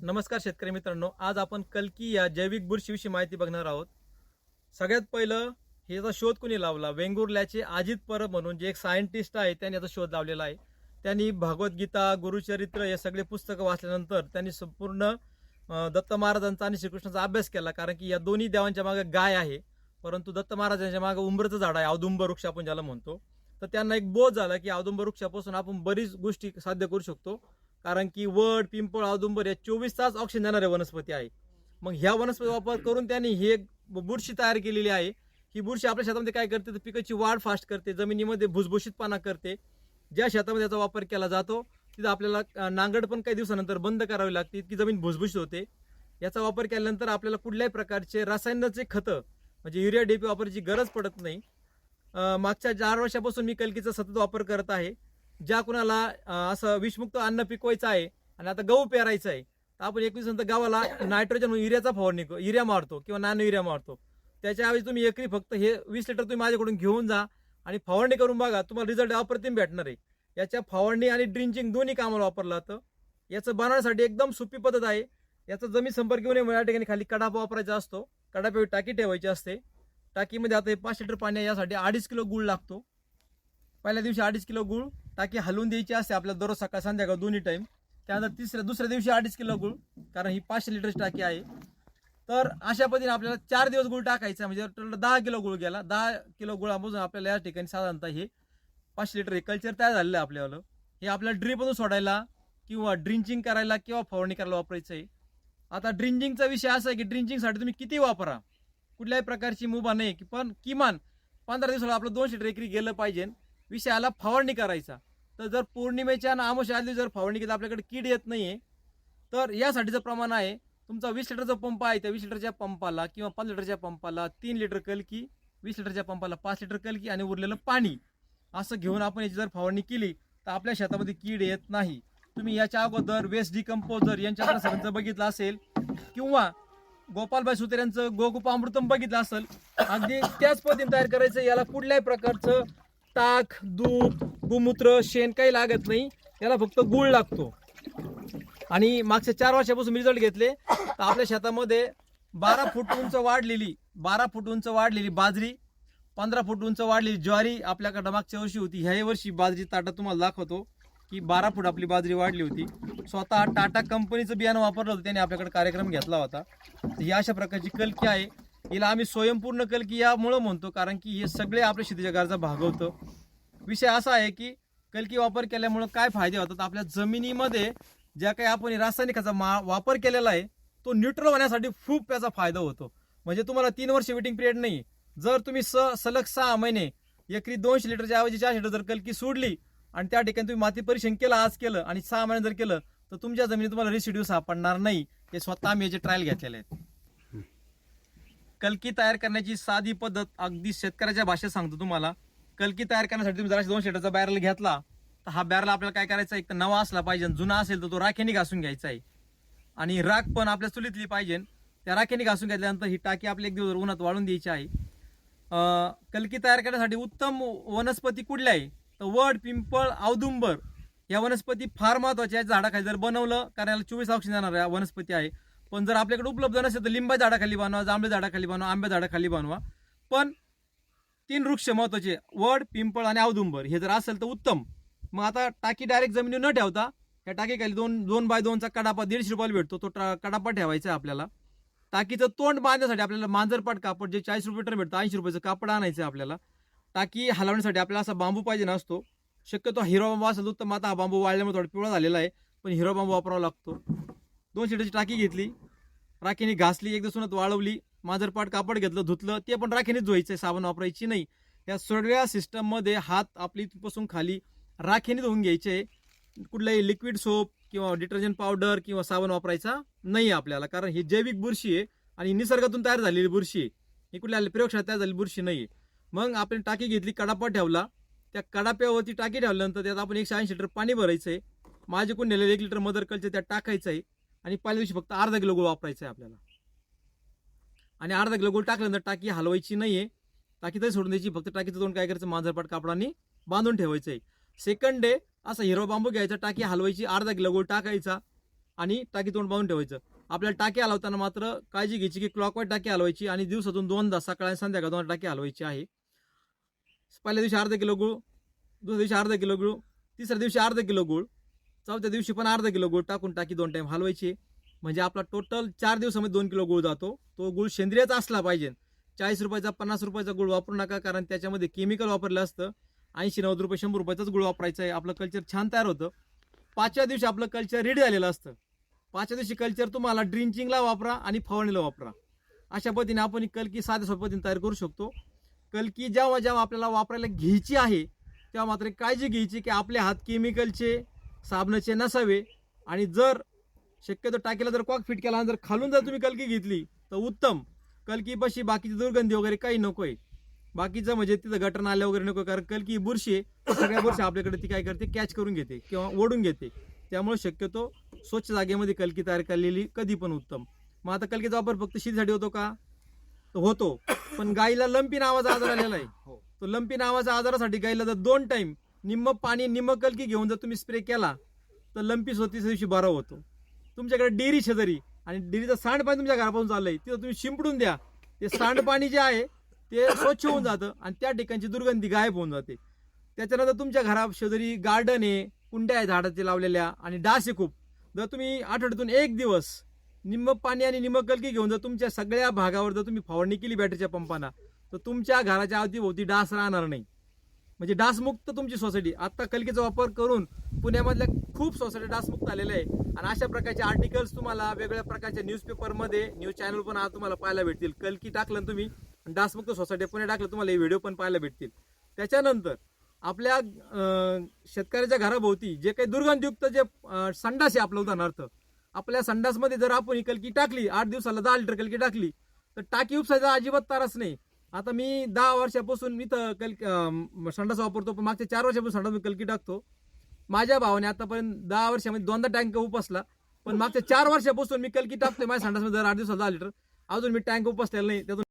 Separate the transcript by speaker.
Speaker 1: नमस्कार शेतकरी मित्रांनो, आज आपण कल्की या जैविक बुरशीविषयी माहिती बघणार आहोत. सगळ्यात पहिलं याचा शोध कोणी लावला? वेंगुर्ल्याचे अजित परब म्हणून जे एक सायंटिस्ट आहे त्यांनी याचा शोध लावलेला आहे. त्यांनी भगवद्गीता, गुरुचरित्र हे सगळे पुस्तकं वाचल्यानंतर त्यांनी संपूर्ण दत्त महाराजांचा आणि श्रीकृष्णाचा अभ्यास केला. कारण की या दोन्ही देवांच्या मागे गाय आहे, परंतु दत्त महाराजांच्या मागे उंबरचं झाड आहे, औदुंबर वृक्ष आपण ज्याला म्हणतो. तर त्यांना एक बोध झाला की औदुंबर वृक्षापासून आपण बरीच गोष्टी साध्य करू शकतो. कारण की वड, पिंपळ, औदुंबर या 24 तास ऑक्सिजन देणारे वनस्पती आहे. मग ह्या वनस्पती वापर करून त्यांनी ही एक बुरशी तयार केलेली आहे. ही बुरशी आपल्या शेतामध्ये काय करते तर पिकाची वाढ फास्ट करते, जमिनीमध्ये भुसभुशीतपणा करते. ज्या शेतामध्ये याचा वापर केला जातो तिथं आपल्याला नांगरट पण काही दिवसानंतर बंद करावी लागते, इतकी जमीन भुसभुशीत होते. याचा वापर केल्यानंतर आपल्याला कुठल्याही प्रकारचे रासायनिकचे खतं म्हणजे युरिया, DAP वापरायची गरज पडत नाही. मागच्या 4 वर्षापासून मी कल्कीचा सतत वापर करत आहे. ज्या कुणाला असं विषमुक्त अन्न पिकवायचं आहे आणि आता गहू पेरायचं आहे तर आपण 21 नंतर गव्हाला नायट्रोजन युरियाचा फवारणी युरिया मारतो किंवा नॅनो युरिया मारतो. त्याच्याऐवजी तुम्ही एकरी फक्त हे 20 लिटर तुम्ही माझ्याकडून घेऊन जा आणि फवारणी करून बघा, तुम्हाला रिझल्ट अप्रतिम भेटणार आहे. याच्या फवारणी आणि ड्रिंचिंग दोन्ही कामाला वापरलं जातं. याचं बनवण्यासाठी एकदम सोपी पद्धत आहे. याचा जमीन संपर्क येऊ नये या ठिकाणी खाली कडापा वापरायचा असतो. कडाप्यावर टाकी ठेवायची असते. टाकीमध्ये आता 5 लिटर पाणी यासाठी 2.5 किलो गुळ लागतो. पहिल्या दिवशी 2.5 किलो गुळ टाकी हलवून द्यायची असते आपल्याला दररोज सकाळ संध्याकाळ दोन्ही टाइम. त्यानंतर दुसऱ्या दिवशी 2.5 किलो गुळ, कारण ही 500 लिटरची टाकी आहे. तर अशा पद्धतीने आपल्याला 4 दिवस गुळ टाकायचा, म्हणजे टोटल 10 किलो गुळ गेला. 10 किलो गुळापासून आपल्याला या ठिकाणी साधारणतः हे 500 लिटर हे कल्चर तयार झालेलं आहे आपल्याला. हे आपल्याला ड्रीपमधून सोडायला किंवा ड्रिंचिंग करायला किंवा फवारणी करायला वापरायचं आहे. आता ड्रिंचिंगचा विषय असा आहे की ड्रिंचिंगसाठी तुम्ही किती वापरा, कुठल्याही प्रकारची मुभा नाही की पण किमान 15 दिवसाला आपलं 200 लिटर एकरी गेलं पाहिजे. विषयाला फवारणी करायचा तर जर पौर्णिमेच्या आणि अमावस्या आधी जर फवारणी केली आपल्याकडे कीड येत नाहीये तर यासाठीचं प्रमाण आहे. तुमचा 20 लिटरचा पंप आहे, त्या 20 लिटरच्या पंपाला किंवा 5 लिटरच्या पंपाला 3 लिटर कलकी, 20 लिटरच्या पंपाला 5 लिटर कलकी आणि उरलेलं पाणी असं घेऊन आपण याची जर फवारणी केली तर आपल्या शेतामध्ये कीड येत नाही. तुम्ही याच्या अगोदर वेस्ट डिकम्पोजर यांच्या सरांचं बघितलं असेल किंवा गोपालभाई सुतार यांचं गोकुपामृतम बघितलं असेल, अगदी त्याच पद्धतीने तयार करायचं. याला कुठल्याही प्रकारचं ताक, दूध, गोमूत्र, शेण काही लागत नाही. याला फक्त गुळ लागतो. आणि मागच्या 4 वर्षापासून रिझल्ट घेतले तर आपल्या शेतामध्ये 12 फूट उंच वाढलेली बाजरी, 15 फूट उंच वाढलेली ज्वारी आपल्याकडे मागच्या वर्षी होती. ह्या वर्षी बाजरी ताटा तुम्हाला दाखवतो की 12 फूट आपली बाजरी वाढली होती. स्वतः टाटा कंपनीचं बियाणं वापरलं होतं, त्याने आपल्याकडे कार्यक्रम घेतला होता. ही अशा प्रकारची कलकी आहे. हिला आम्ही स्वयंपूर्ण कलकी यामुळं म्हणतो कारण की हे सगळे आपल्या शेतीच्या गरजा भागवतं. विषय असा आहे की कलकी वापर केल्यामुळं काय फायदे होतात, आपल्या जमिनीमध्ये ज्या काही आपण रासायनिकाचा वापर केलेला आहे तो न्यूट्रल होण्यासाठी खूप त्याचा फायदा होतो. म्हणजे तुम्हाला 3 वर्ष वेटिंग पिरियड नाही. जर तुम्ही सलग 6 महिने एकरी 200 लिटरच्या ऐवजी 400 लिटर जर कलकी सोडली आणि त्या ठिकाणी तुम्ही माती परीक्षण केलं, आज केलं आणि 6 महिने जर केलं तर तुमच्या जमिनीत तुम्हाला रेसिड्यू सापडणार नाही. हे स्वतः आम्ही याचे ट्रायल घेतलेले आहेत. कलकी तयार करण्याची साधी पद्धत अगदी शेतकऱ्याच्या भाषेत सांगतो तुम्हाला. कलकी तयार करण्यासाठी तुम्ही जरा 200 लिटरचा बॅरल घेतला तर हा बॅरल आपल्याला काय करायचा, एक तर नवा असला पाहिजे, जुना असेल तर तो राखेने घासून घ्यायचा आहे. आणि राख पण आपल्या चुलीतली पाहिजे. त्या राखेने घासून घेतल्यानंतर ही टाकी आपली 1 दिवस उन्हात वाळून द्यायची आहे. कलकी तयार करण्यासाठी उत्तम वनस्पती कुठल्या आहे तर वड, पिंपळ, औदुंबर या वनस्पती फार महत्वाच्या आहेत. झाडाखाली जर बनवलं कारण याला 24 ऑक्सिजन देणाऱ्या वनस्पती आहे. पण जर आपल्याकडे उपलब्ध नसेल तर लिंबा झाडाखाली बनवा, जांभळे झाडाखाली बनवा, आंब्या झाडाखाली बनवा. पण 3 वृक्ष महत्वाचे, वड, पिंपळ आणि औदुंबर हे जर असेल तर उत्तम. मग आता टाकी डायरेक्ट जमिनीवर न ठेवता या टाकीखाली 2 बाय 2चा कडापा 150 रुपयाला भेटतो, तो कडापा ठेवायचा आहे आपल्याला. टाकीचं तोंड बांधण्यासाठी आपल्याला मांजरपाट कापड जे 40 रुपये मीटर भेटतं, 80 रुपयाचं कापड आणायचं आपल्याला. टाकी हलवण्यासाठी आपल्याला असा बांबू पाहिजे नसतो. शक्यतो हिरो बांबू असेल उत्तम. आता हा बांबू वाळल्यामुळे थोडा पिवळा झालेला आहे, पण हिरो बांबू वापरावा लागतो. 200 लिटरची टाकी घेतली, राखेने घासली, 1 दिवसात वाळवली, मांजरपाट कापड घेतलं, धुतलं, ते पण राखेनेच धुवायचं, साबण वापरायची नाही. या सगळ्या सिस्टममध्ये हात आपली पासून खाली राखेने धुवून घ्यायचे. कुठलाही लिक्विड सोप किंवा डिटर्जंट पावडर किंवा साबण वापरायचा नाही आपल्याला, कारण ही जैविक बुरशी आहे आणि निसर्गातून तयार झालेली बुरशी आहे. ही कुठल्या प्रयोगशाळेत तयार झालेली बुरशी नाही आहे. मग आपण टाकी घेतली, कडापा ठेवला, त्या कडाप्यावरती टाकी ठेवल्यानंतर त्यात आपण 180 लिटर पाणी भरायचं आहे. माझे कोण नेलेलं 1 लिटर मदर कल्चर त्यात टाकायचं आहे आणि पहिल्या दिवशी फक्त अर्धा किलो गुळ वापरायचा आहे आपल्याला. आणि अर्धा किलो गुळ टाकल्यानंतर टाकी हलवायची नाहीये, टाकी तरी सोडून द्यायची. फक्त टाकीचं तोंड काय करायचं, मांजरपाट कापडाने बांधून ठेवायचं आहे. सेकंड डे असा हिरवा बांबू घ्यायचा, टाकी हलवायची, अर्धा किलो गुळ टाकायचा आणि टाकी तोंड बांधून ठेवायचं. आपल्याला टाकी हलवताना मात्र काळजी घ्यायची की क्लॉकवाईज टाकी हलवायची आणि दिवसातून 2दा सकाळ आणि संध्याकाळ 2 टाकी हलवायची आहे. पहिल्या दिवशी अर्धा किलो गुळ, दुसऱ्या दिवशी अर्धा किलो गुळ, तिसऱ्या दिवशी अर्धा किलो गुळ, चौथ्या दिवशी पण अर्धा किलो गुळ टाकून टाकी 2 टाइम हलवायची. म्हणजे आपला टोटल 4 दिवसामध्ये 2 किलो गुळ जातो. तो गुळ सेंद्रियच असला पाहिजे. 40 रुपयाचा 50 रुपयाचा गुळ वापरू नका, कारण त्याच्यामध्ये केमिकल वापरलं असतं. 80-90 रुपये 100 रुपयाचाच गुळ वापरायचा आहे. आपलं कल्चर छान तयार होतं. 5व्या दिवशी आपलं कल्चर रेडी झालेलं असतं. 5व्या दिवशी कल्चर तुम्हाला ड्रिंचिंगला वापरा आणि फवारणीला वापरा. अशा पद्धतीने आपण कलकी साध्या सोप्या पद्धतीने तयार करू शकतो. कलकी जेव्हा जेव्हा आपल्याला वापरायला घ्यायची आहे तेव्हा मात्र काळजी घ्यायची की आपले हात केमिकलचे साबणाचे नसावे. आणि जर शक्यतो टाकीला जर कॉक फिट केला आणि जर खालून जर तुम्ही कलकी घेतली तर उत्तम. कलकीपाशी बाकीची दुर्गंधी वगैरे काही नकोय. बाकीचं म्हणजे तिथं गटर नाल्या वगैरे नको, कारण कलकी बुरशी आहे. सगळ्या बुरशी आपल्याकडे ती काय करते, कॅच करून घेते किंवा ओढून घेते. त्यामुळे शक्यतो स्वच्छ जागेमध्ये कलकी तयार केलेली कधी पण उत्तम. मग आता कलकीचा वापर फक्त शेतीसाठी होतो का? तर होतो. पण गाईला लंपी नावाचा आजार आलेला आहे. तो लंपी नावाच्या आजारासाठी गाईला जर 2 टाइम निम्म पाणी निम्म कलकी घेऊन जर तुम्ही स्प्रे केला तर लंपी स्वतःच्या दिवशी बरा होतो. तुमच्याकडे डेअरी शेजारी आणि डेअरीचं सांडपाणी तुमच्या घरापासून चाललंय तिथं तुम्ही शिंपडून द्या. ते सांडपाणी जे आहे ते स्वच्छ होऊन जातं आणि त्या ठिकाणची दुर्गंधी गायब होऊन जाते. त्याच्यानंतर तुमच्या घरा शेजारी गार्डन आहे, कुंड्या आहे झाडाचे लावलेल्या आणि डास आहे खूप. जर तुम्ही आठवड्यातून 1 दिवस निम्म पाणी आणि निम्म कलकी घेऊन जर तुमच्या सगळ्या भागावर जर तुम्ही फवारणी केली बॅटरीच्या पंपाना तर तुमच्या घराच्या अवतीभोवती डास राहणार नाही. म्हणजे डासमुक्त तुमची सोसायटी. आता कलकीचा वापर करून पुण्यामधल्या खूप सोसायटी डासमुक्त आलेल्या आहे. आणि अशा प्रकारचे आर्टिकल्स तुम्हाला वेगवेगळ्या प्रकारच्या न्यूजपेपरमध्ये, न्यूज चॅनल पण आज तुम्हाला पाहायला भेटतील. कलकी टाकलं तुम्ही डासमुक्त सोसायटी पुणे टाकलं तुम्हाला हे व्हिडिओ पण पाहायला भेटतील. त्याच्यानंतर आपल्या शेतकऱ्याच्या घराभोवती जे काही दुर्गंधयुक्त जे संडास आहे आपलं, उदाहरणार्थ आपल्या संडासमध्ये जर आपण ही कलकी टाकली, 8 दिवसाला 10 लिटर कलकी टाकली तर टाकी उपसायचा अजिबात त्रास नाही. आता मी 10 वर्षापासून मी तर संडास वापरतो, पण मागच्या 4 वर्षापासून संडास मी कलकी टाकतो. माझ्या भावाने आतापर्यंत 10 वर्षामध्ये 2दा टँक उपसला, पण मागच्या 4 वर्षापासून मी कलकी टाकतोय माझ्या संडासमध्ये दर 8 दिवसाला 10 लिटर. अजून मी टँक उपसलेला नाही. त्यातून